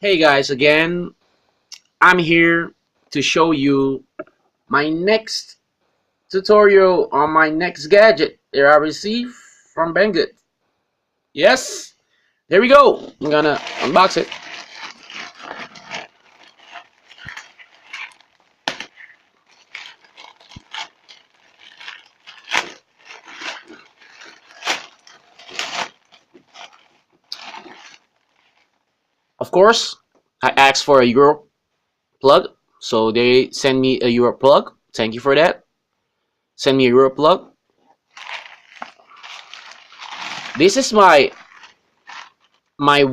Hey guys, again, I'm here to show you my next tutorial on my next gadget that I received from BangGood. Yes, there we go. I'm gonna unbox it. Of course, I asked for a Euro plug, so they send me a Euro plug. Thank you for that. Send me a Euro plug. This is my my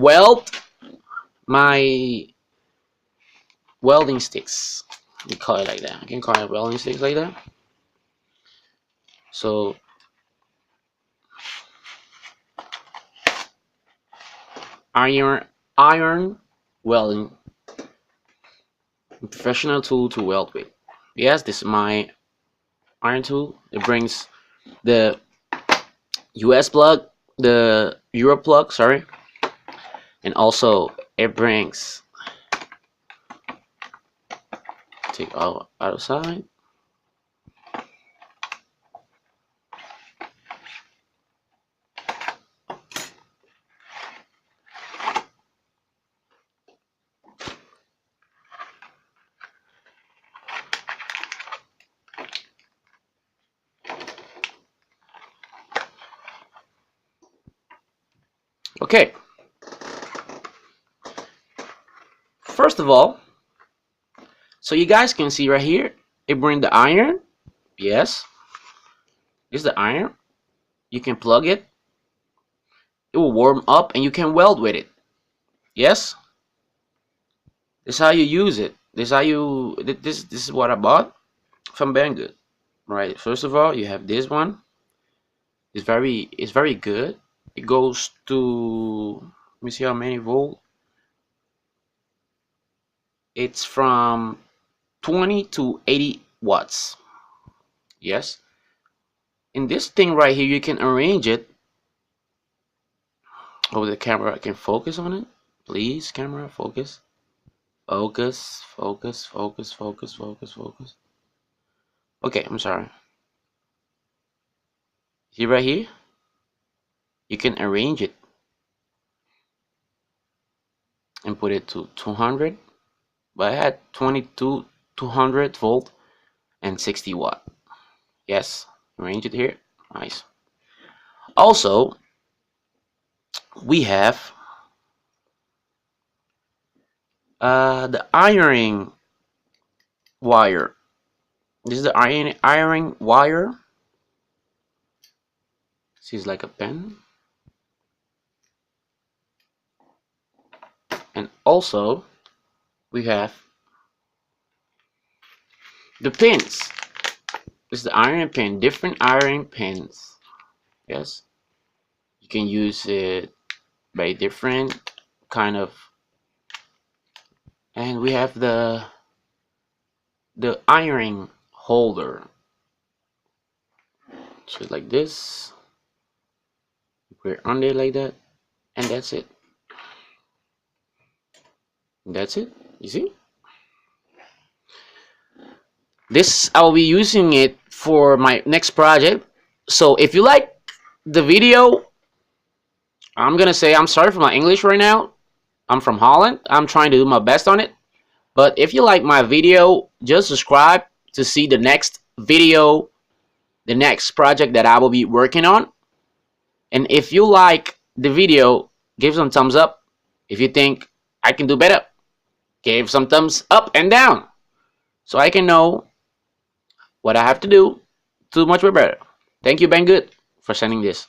welding sticks. We call it like that. I can call it welding sticks like that. So iron welding, professional tool to weld with. Yes, this is my iron tool. It brings the US plug, the Euro plug, sorry, and also it brings, take out of side. Okay, first of all, so you guys can see right here, it brings the iron. Yes, this is the iron. You can plug it. It will warm up and you can weld with it. Yes, this is how you use it. This is how you. This is what I bought from BangGood. Right. First of all, you have this one. It's very good. It goes to, let me see how many volt. It's from 20 to 80 watts. Yes. In this thing right here, you can arrange it. Oh, the camera can focus on it. Please, camera, focus. Focus, focus, focus, focus, focus, focus. Okay, I'm sorry. See right here? You can arrange it and put it to 200. But I had 200 volt and 60 watt. Yes, arrange it here. Nice. Also, we have the ironing wire. This is the ironing wire. This is like a pen. And also, we have the pins. This is the ironing pin, different ironing pins. Yes, you can use it by different kind of. And we have the ironing holder. So like this, put it on there like that, and that's it. That's it. You see? This, I'll be using it for my next project. So if you like the video, I'm gonna say I'm sorry for my English right now. I'm from Holland. I'm trying to do my best on it. But if you like my video, just subscribe to see the next video, the next project that I will be working on. And if you like the video, give some thumbs up. If you think I can do better, give some thumbs up and down, so I can know what I have to do much better. Thank you, BangGood, for sending this.